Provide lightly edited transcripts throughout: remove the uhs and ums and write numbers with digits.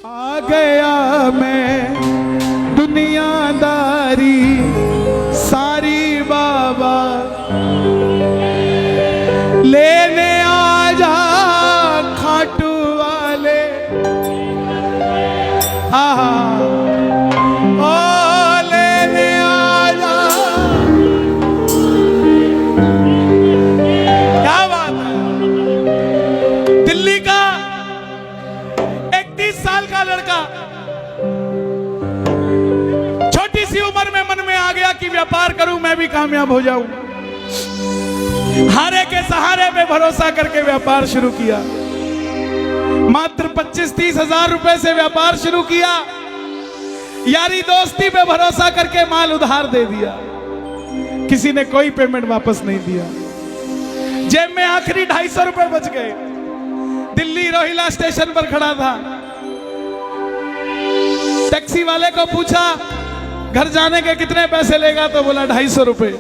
आ गया मैं दुनियादारी सारी बाबा लेने आ जा खाटू वाले। ओ लेने आ जा। क्या बात है। दिल्ली का 31 साल का लड़का छोटी सी उम्र में मन में आ गया कि व्यापार करूं, मैं भी कामयाब हो जाऊं। हारे के सहारे पे भरोसा करके व्यापार शुरू किया। मात्र 25-30 हजार रुपए से व्यापार शुरू किया। यारी दोस्ती पे भरोसा करके माल उधार दे दिया। किसी ने कोई पेमेंट वापस नहीं दिया। जेब में आखिरी 250 रुपए बच गए। दिल्ली रोहिला स्टेशन पर खड़ा था। टैक्सी वाले को पूछा घर जाने के कितने पैसे लेगा, तो बोला 250 रुपए।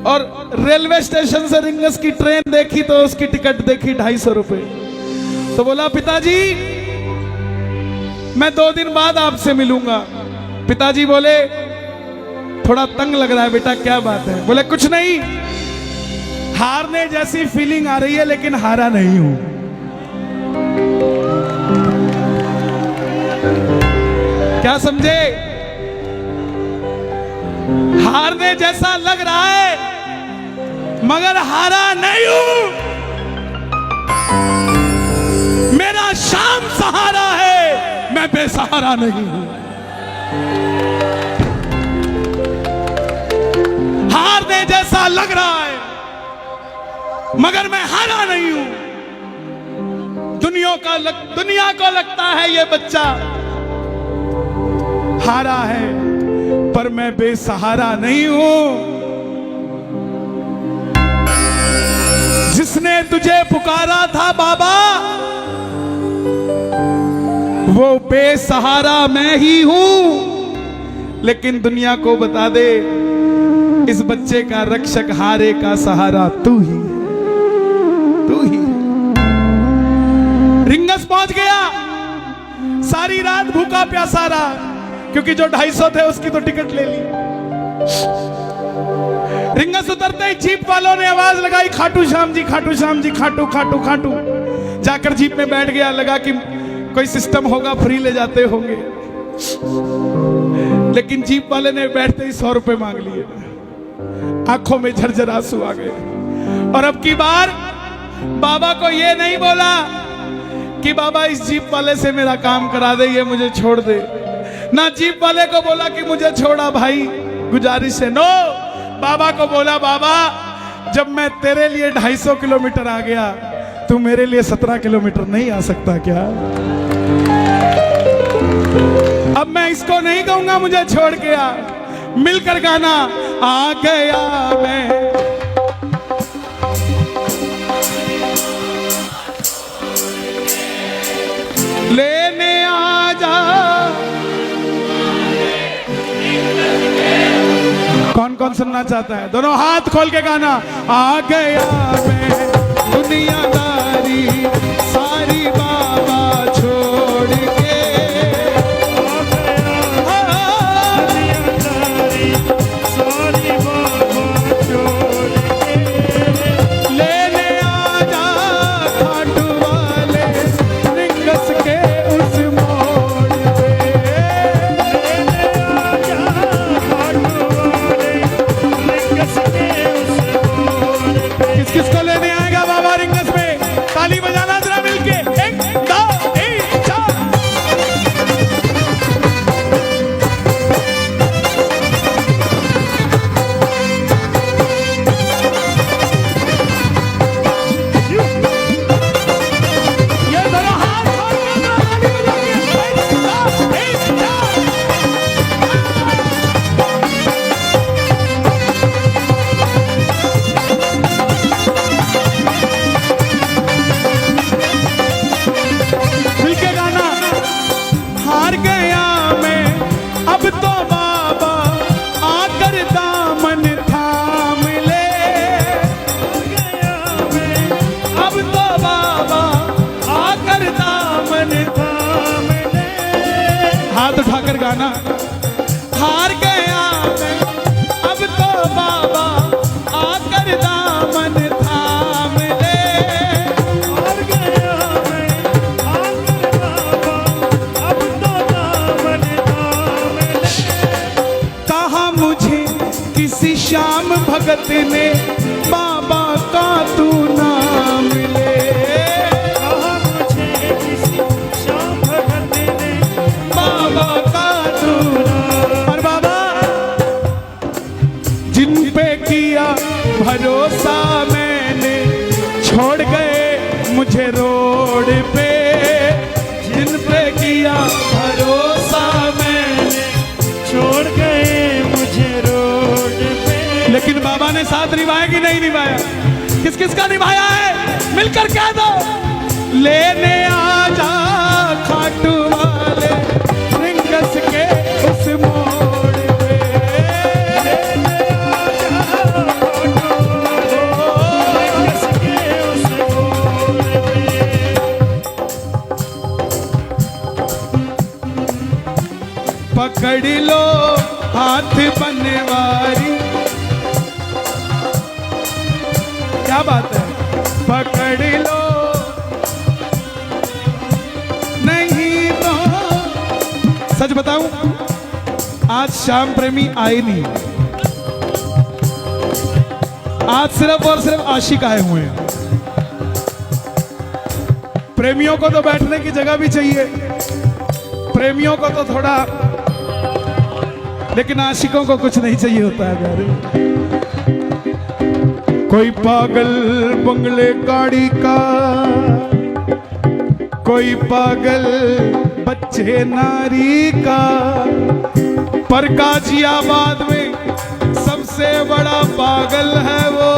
और रेलवे स्टेशन से रिंगस की ट्रेन देखी तो उसकी टिकट देखी 250 रुपए। तो बोला पिताजी मैं 2 दिन बाद आपसे मिलूंगा। पिताजी बोले थोड़ा तंग लग रहा है बेटा, क्या बात है? बोले कुछ नहीं, हारने जैसी फीलिंग आ रही है लेकिन हारा नहीं हूं। क्या समझे? हारने जैसा लग रहा है मगर हारा नहीं हूं। मेरा शाम सहारा है, मैं बेसहारा नहीं हूं। हारने जैसा लग रहा है मगर मैं हारा नहीं हूं। दुनिया को लगता है ये बच्चा हारा है, पर मैं बेसहारा नहीं हूं। जिसने तुझे पुकारा था बाबा वो बेसहारा मैं ही हूं। लेकिन दुनिया को बता दे इस बच्चे का रक्षक हारे का सहारा तू ही, तू ही। रिंगस पहुंच गया। सारी रात भूखा प्यासा रहा क्योंकि जो 250 थे उसकी तो टिकट ले ली। रिंगस उतरते ही जीप वालों ने आवाज लगाई खाटू श्याम जी, खाटू श्याम जी, खाटू खाटू खाटू। जाकर जीप में बैठ गया। लगा कि कोई सिस्टम होगा, फ्री ले जाते होंगे। लेकिन जीप वाले ने बैठते ही 100 रुपए मांग लिए। आंखों में झरझर आंसू आ गए। और अब की बार बाबा को ये नहीं बोला कि बाबा इस जीप वाले से मेरा काम करा दे, ये मुझे छोड़ दे। ना जीप वाले को बोला कि मुझे छोड़ा भाई, गुजारिश है। नो, बाबा को बोला बाबा जब मैं तेरे लिए 250 किलोमीटर आ गया, तू मेरे लिए 17 किलोमीटर नहीं आ सकता क्या? अब मैं इसको नहीं कहूंगा मुझे छोड़ के आ। मिलकर गाना आ गया मैं। लेने आ जा। कौन कौन सुनना चाहता है? दोनों हाथ खोल के गाना। आ गया मैं दुनियादारी सारी बाबा छोड़ के। दुनियादारी सारी बाबा छोड़ के। लेने आ जा खाटू वाले रिंगस के उस मोड़ पे। लेने आ जा खाटू वाले रिंगस के उस मोड़ पे। किस किस को लेने आएगा बाबा रिंगस में? ताली बजाना जरा मिलके। एक हाथ उठाकर गाना। हार गया मैं अब तो बाबा आकर दामन थाम ले। हार गया मैं आकर बाबा अब तो दामन थाम ले। कहा मुझे किसी श्याम भगत ने बाबा का तू नाम ले। कहा मुझे किसी श्याम भगत ने बाबा का तू नाम। और बाबा जिन पे किया भरोसा मैंने छोड़ गए मुझे रोड पे। जिन पे किया भरोसा मैंने छोड़ गए मुझे रोड पे। लेकिन बाबा ने साथ निभाया कि नहीं निभाया? किस किस का निभाया है मिलकर कह दो। लेने आजा खाटू वाले रिंगस के उस मोड़ पे। लेने आजा खाटू वाले रिंगस के उस मोड़ पे। पकड़ लो हाथ बनवारी। क्या बात है? पकड़ लो नहीं तो सच बताऊं आज श्याम प्रेमी आए नहीं। आज सिर्फ और सिर्फ आशिक आए हुए हैं। प्रेमियों को तो बैठने की जगह भी चाहिए, प्रेमियों को तो थोड़ा, लेकिन आशिकों को कुछ नहीं चाहिए होता है यार। कोई पागल बंगले गाड़ी का, कोई पागल बच्चे नारी का, पर गाजियाबाद में सबसे बड़ा पागल है वो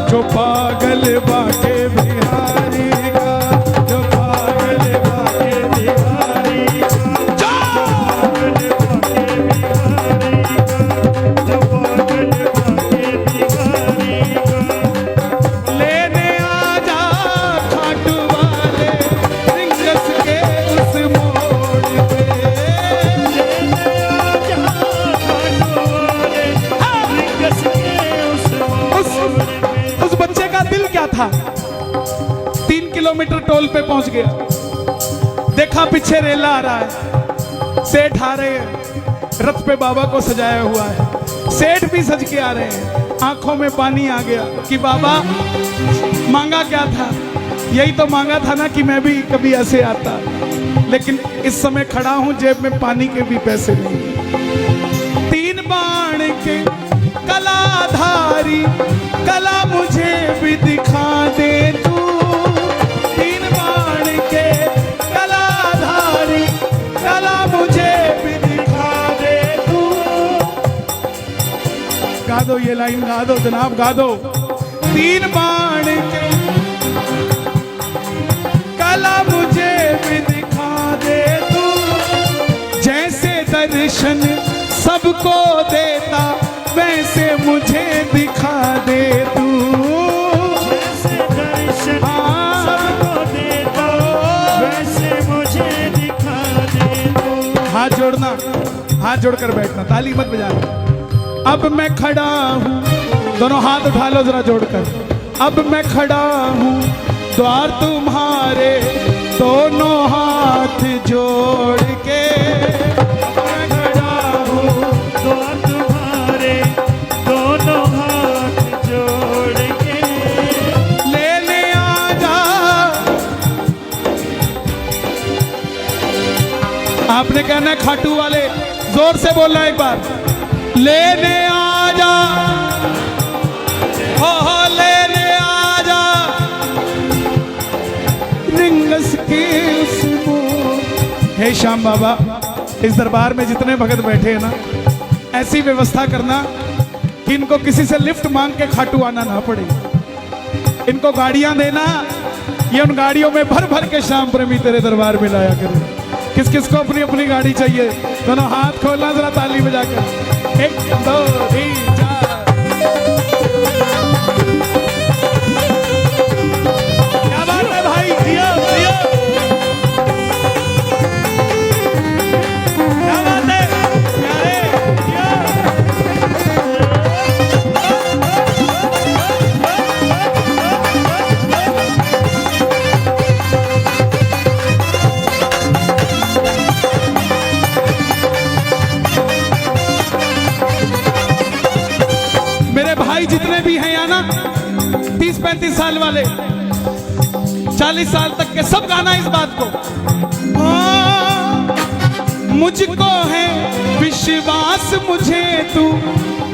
जो पागल बाके बिहारी का, जो पागल बाके बिहारी का, पागल बाके बिहारी का, जो पागल बाके बिहारी का। लेने आजा खाटू वाले रिंगस के उस मोड़ पे। लेने आजा खाटू वाले रिंगस के उस मोड़ पे। उस बच्चे का दिल क्या था? 3 किलोमीटर टोल पे पहुंच गया, देखा पीछे रेला आ रहा है, सेठ आ रहे हैं, रथ पे बाबा को सजाया हुआ है, सेठ भी सज के आ रहे हैं। आंखों में पानी आ गया कि बाबा मांगा क्या था? यही तो मांगा था ना कि मैं भी कभी ऐसे आता, लेकिन इस समय खड़ा हूं जेब में पानी के भी पैसे नहीं। 3 बाण के कलाधारी कला मुझे भी दिखा दे तू। 3 बाण के कलाधारी कला मुझे भी दिखा दे तू। गा दो ये लाइन, गा दो जनाब, गा दो। 3 बाण के कला मुझे भी दिखा दे तू। जैसे दर्शन सबको देता वैसे मुझे दिखा दे तू। जैसे दर्शन सबको देता वैसे मुझे दिखा दे तू। हाथ जोड़ना, हाथ जोड़कर बैठना, ताली मत बजाना। अब मैं खड़ा हूँ, दोनों हाथ उठा लो जरा जोड़कर। अब मैं खड़ा हूँ द्वार तुम्हारे दोनों हाथ जोड़ के। मैं खड़ा हूँ द्वार तुम्हारे दोनों हाथ जोड़ के। लेने आजा। आपने कहना है खाटू वाले, जोर से बोलना एक बार। लेने आजा, हो लेने आजा रिंगस के उस मोड़। हे श्याम बाबा, इस दरबार में जितने भगत बैठे हैं ना, ऐसी व्यवस्था करना कि इनको किसी से लिफ्ट मांग के खाटू आना ना पड़े। इनको गाड़ियां देना, ये उन गाड़ियों में भर भर के श्याम प्रेमी तेरे दरबार में लाया करे। किस किस को अपनी अपनी गाड़ी चाहिए? दोनों हाथ खोलना जरा ताली बजाकर। 1 2 3 4। क्या बात है भाई, जियो जियो। 30-35 साल वाले, 40 साल तक के सब गाना इस बात को। मुझको है विश्वास मुझे तू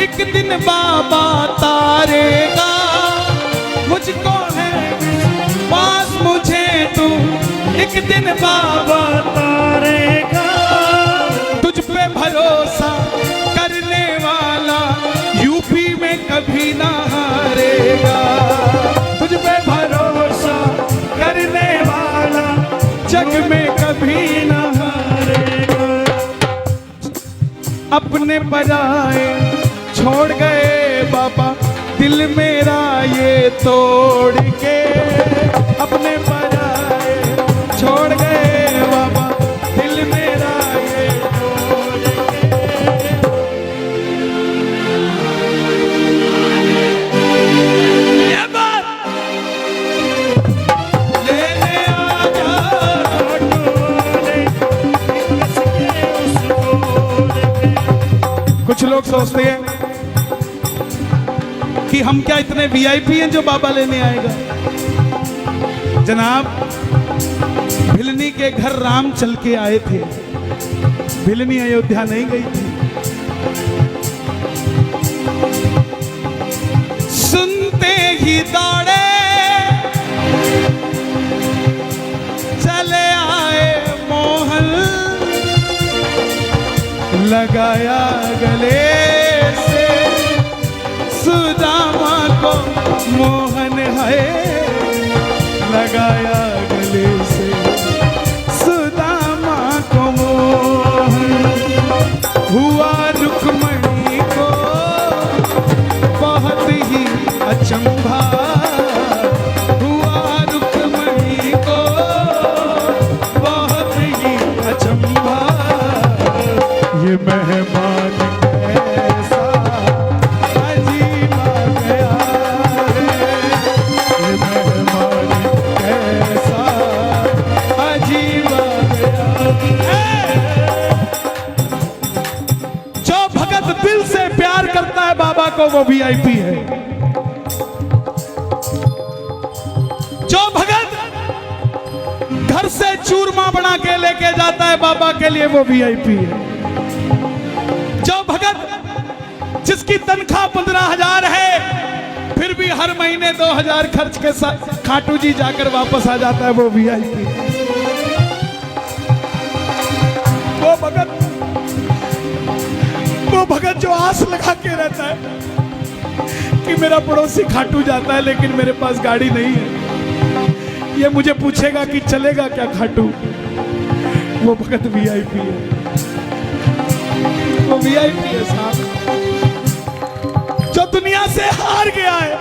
एक दिन बाबा तारेगा, मुझको है विश्वास मुझे तू एक दिन बाबा तारेगा, तुझ पे भरोसा करने वाला यूपी में कभी ना हारेगा, तुझ पे भरोसा करने वाला जग में कभी ना हारेगा। अपने पराए छोड़ गए बाबा दिल मेरा ये तोड़ के, अपने पराए छोड़ गए बाबा दिल मेरा ये तोड़ के। ये बात लेने आ जा कुछ लोग सोचते हैं कि हम क्या इतने वीआईपी हैं जो बाबा लेने आएगा। जनाब, भिलनी के घर राम चल के आए थे, भिलनी अयोध्या नहीं गई थी। सुनते ही दौड़े चले आए मोहन, लगाया गले से सुदामा को मोहन है, लगाया गले से सुदामा को मोहन। हुआ रुक्मणी को बहुत ही अचंभा, हुआ रुक्मणी को बहुत ही अचंभा। ये मेहमान कैसा अजीब आ गया है, ये मेहमान कैसा अजीब आ गया है। जो भगत दिल से प्यार करता है बाबा को वो वीआईपी है। जो भगत घर से चूरमा बना के लेके जाता है बाबा के लिए वो वीआईपी है। जो भगत जिसकी तनख्वाह 15,000 है फिर भी हर महीने 2,000 खर्च के साथ खाटू जी जाकर वापस आ जाता है वो वीआईपी है। वो भगत जो आस लगा के रहता है कि मेरा पड़ोसी खाटू जाता है लेकिन मेरे पास गाड़ी नहीं है, ये मुझे पूछेगा कि चलेगा क्या खाटू, वो भगत वीआईपी है, वो वीआईपी है साहब। जो दुनिया से हार गया है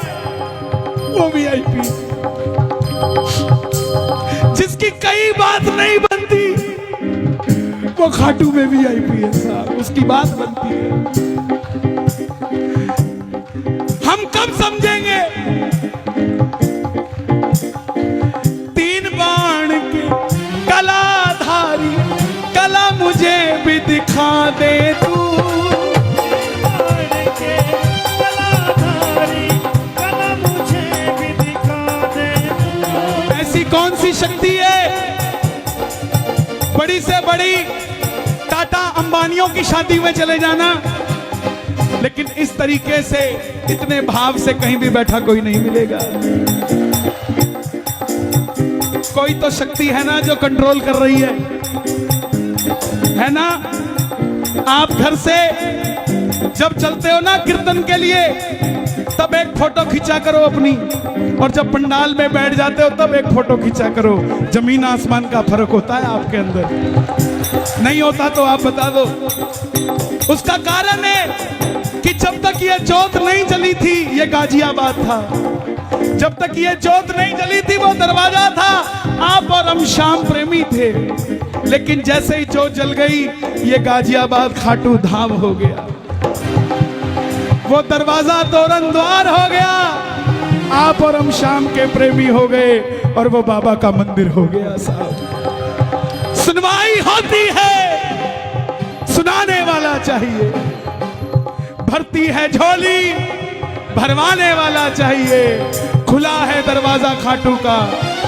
वो वीआईपी, जिसकी कई बात नहीं बनती वो खाटू में वीआईपी है साहब, उसकी बात बनती है। हम कब समझेंगे 3 बाण के कलाधारी कला मुझे भी दिखा दे तू, ऐसी कौन सी शक्ति है बड़ी से बड़ी टाटा अंबानियों की शादी में चले जाना, लेकिन इस तरीके से इतने भाव से कहीं भी बैठा कोई नहीं मिलेगा। कोई तो शक्ति है ना जो कंट्रोल कर रही है ना। आप घर से जब चलते हो ना कीर्तन के लिए तब एक फोटो खींचा करो अपनी, और जब पंडाल में बैठ जाते हो तब एक फोटो खींचा करो। जमीन आसमान का फर्क होता है आपके अंदर, नहीं होता तो आप बता दो। उसका कारण है कि जब तक ये जोत नहीं जली थी ये गाजियाबाद था, जब तक ये जोत नहीं जली थी वो दरवाजा था। आप और हम श्याम प्रेमी थे, लेकिन जैसे ही जोत जल गई ये गाजियाबाद खाटू धाम हो गया, वो दरवाजा तोरण द्वार हो गया। आप और हम श्याम के प्रेमी हो गए और वो बाबा का मंदिर हो गया साहब। सुनवाई होती है, सुनाने वाला चाहिए, भरती है झोली भरवाने वाला चाहिए, खुला है दरवाजा खाटू का,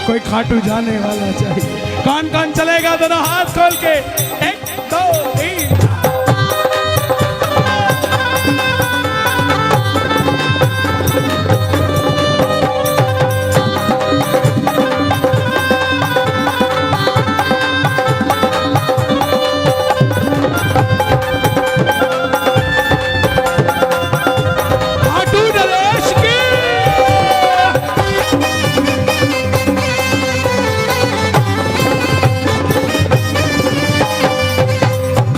कोई खाटू जाने वाला चाहिए। कौन कौन चलेगा? दोनों हाथ खोल के 1 2 3।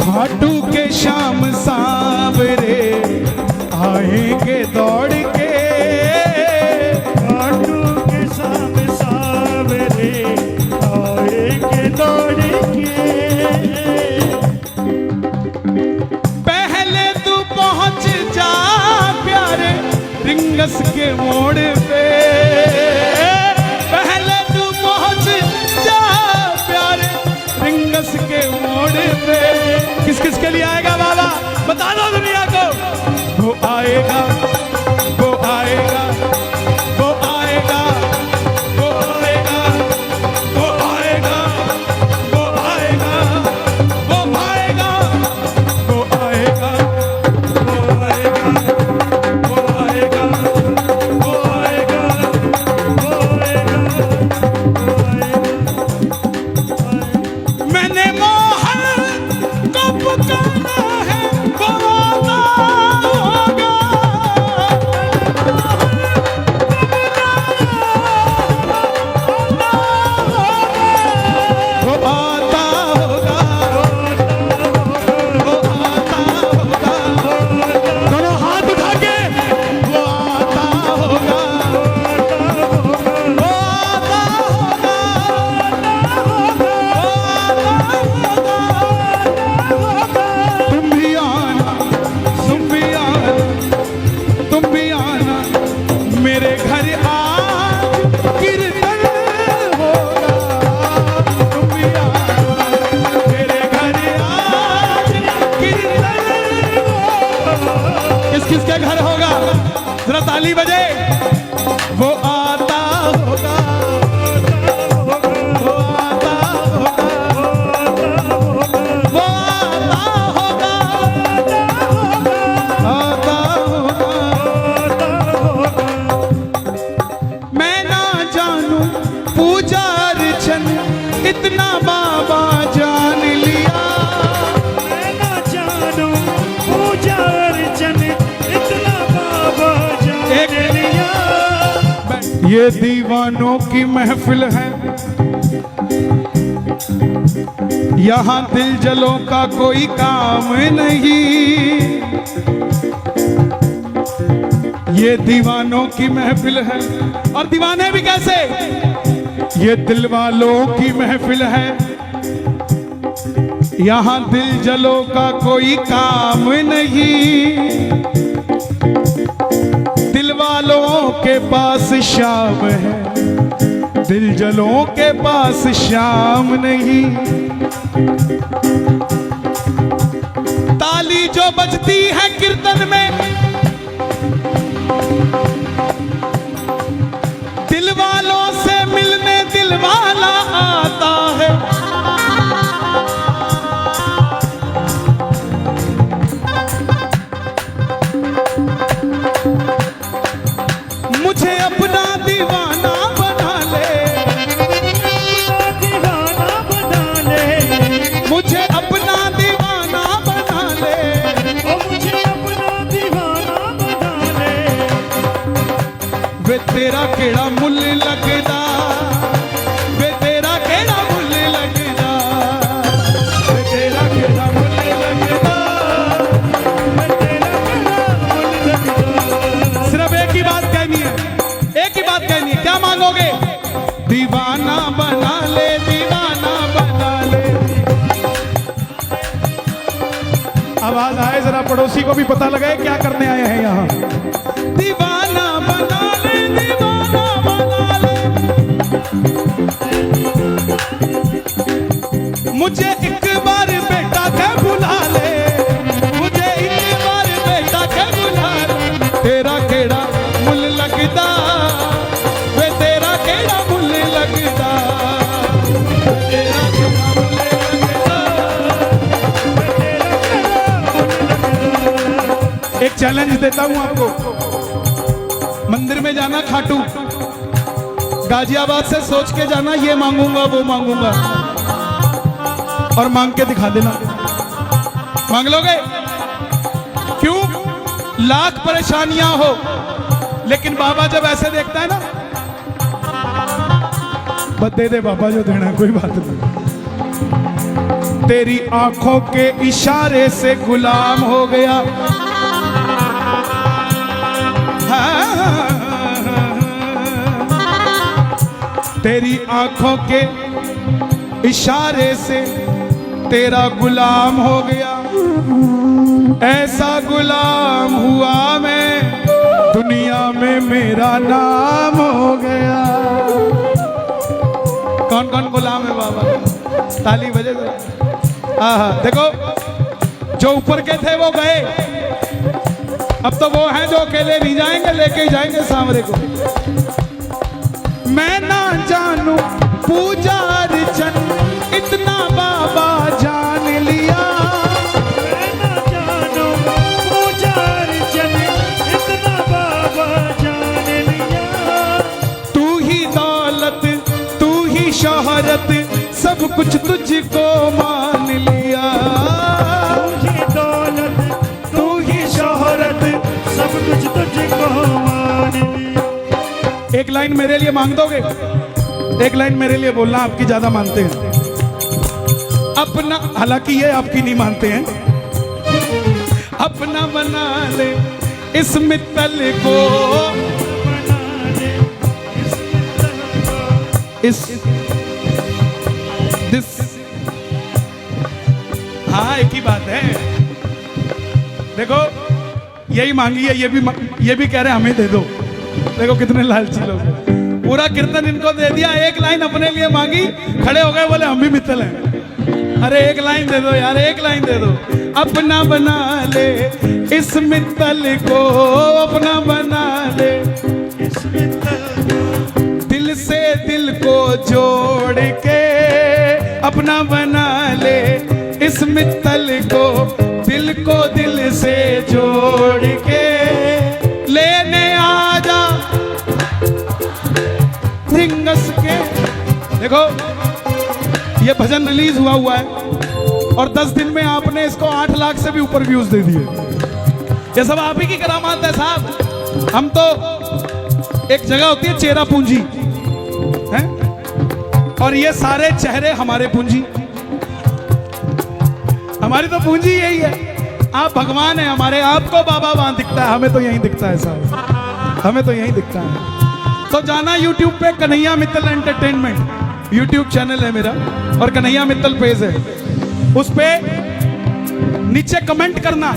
खाटू के शाम सावरे आएंगे दौड़ के, खाटू के शाम सावरे आएंगे दौड़ के। पहले तू पहुंच जा प्यारे रिंगस के मोड़ पे, पहले तू पहुंच जा प्यारे रिंगस के मोड़ पे। किस किस के लिए आएगा बाबा? बता दो दुनिया को। वो आएगा, वो आएगा, वो आएगा, वो आएगा, वो आएगा, वो आएगा, वो आएगा, वो आएगा, वो आएगा, वो आएगा, वो आएगा, वो आएगा। मैंने मोहन को पुकारा है, वो आता होगा, वो आता होगा, वो आता होगा। दोनों हाथ उठा के वो आता होगा, वो आता होगा, तुम भी आना, तुम भी आना, तुम भी आना मेरे घर आज कीर्तन होगा। तुम भी आना मेरे घर आज कीर्तन होगा। किस किस के घर होगा? जरा ताली बजे। वो आता होगा, वो आता होगा, वो आता होगा, आता होगा। मैं ना जानू पूजा अर्चन इतना बाबा जान लिया, मैं ना जानू पूजा अर्चन इतना बाबा जान लिया। ये दीवानों की महफिल है, यहाँ दिल जलों का कोई काम नहीं। ये दीवानों की महफिल है, और दीवाने भी कैसे? ये दिल वालों की महफिल है, यहाँ दिल जलों का कोई काम नहीं। दिल वालों के पास शाम है, दिल जलों के पास शाम नहीं। ताली जो बजती है कीर्तन में, दिल वालों से मिलने दिल वाला आता है। मुझे अपना दीवाना बना ले, दीवाना बना ले, मुझे अपना दीवाना बना ले। ओ मुझे अपना दीवाना बना ले। वे तेरा केड़ा मुल लगदा, वे तेरा केड़ा मुल लगदा, वे तेरा केड़ा मुल लगदा, मैं तेरा केड़ा मुल लगदा। सिर्फ एक ही बात कहनी है, एक ही बात कहनी है। क्या मांगोगे? दीवाना बना ले, दीवाना बना ले। आवाज आए जरा, पड़ोसी को भी पता लगे क्या करने आए हैं यहाँ। दीवाना बना ले, दीवाना बना ले। मुझे एक बार बेटा के बुला ले, मुझे एक बार बेटा के बुला ले। तेरा केड़ा मुल लगदा, चैलेंज देता हूं आपको, मंदिर में जाना खाटू, गाजियाबाद से सोच के जाना ये मांगूंगा वो मांगूंगा, और मांग के दिखा देना। मांग लोगे? क्यों? लाख परेशानियां हो, लेकिन बाबा जब ऐसे देखता है ना, बस दे दे बाबा जो देना, कोई बात नहीं। तेरी आंखों के इशारे से गुलाम हो गया, तेरी आंखों के इशारे से तेरा गुलाम हो गया, ऐसा गुलाम हुआ मैं दुनिया में मेरा नाम हो गया। कौन कौन गुलाम है बाबा? ताली बजे जरा। आहा, देखो जो ऊपर के थे वो गए, अब तो वो हैं जो अकेले नहीं जाएंगे, लेके ही जाएंगे सांवरे को। मैं ना जानू पूजा अर्चन इतना बाबा जान लिया, मैं ना जानू पूजा अर्चन इतना बाबा जान लिया। तू ही दौलत तू ही शोहरत सब कुछ तुझको मान लिया, तू ही दौलत तू ही शोहरत सब कुछ तुझको मान लिया। एक लाइन मेरे लिए मांग दोगे? एक लाइन मेरे लिए बोलना, आपकी ज्यादा मानते हैं अपना, हालांकि ये आपकी नहीं मानते हैं। अपना बना ले इस मित्तल को, बना ले इस मित्तल को, इस दिस, हाँ एक ही बात है। देखो यही मांगी है, ये भी कह रहे हैं हमें दे दो। देखो कितने लालची लोग हैं। पूरा कीर्तन इनको दे दिया, एक लाइन अपने लिए मांगी, खड़े हो गए, बोले हम भी मित्तल हैं। अरे एक लाइन दे दो यार, एक लाइन दे दो। अपना बना ले इस मित्तल को, अपना बना ले इस मित्तल को, दिल से दिल को जोड़ के, अपना बना ले इस मित्तल को, दिल को दिल से जोड़ के लेने आजा रिंगस के। देखो ये भजन रिलीज हुआ है और 10 दिन में आपने इसको 8 लाख से भी ऊपर व्यूज दे दिए। ये सब आप ही की करामात है साहब। हम तो एक जगह होती है चेहरा पूंजी है, और ये सारे चेहरे हमारे पूंजी, हमारी तो पूंजी यही है। आप भगवान है हमारे, आपको बाबा वहां दिखता है, हमें तो यहीं दिखता है साहब, हमें तो यहीं दिखता है। तो जाना YouTube पे, Kanhaiya Mittal entertainment YouTube channel है मेरा, और कन्हैया मित्तल पेज है, उस पे नीचे कमेंट करना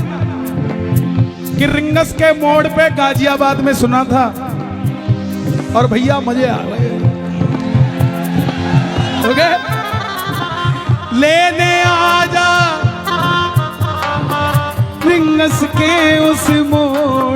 कि रिंगस के मोड़ पे गाजियाबाद में सुना था और भैया मजे आ गए। ओके, लेने आजा रिंगस के उस मोड़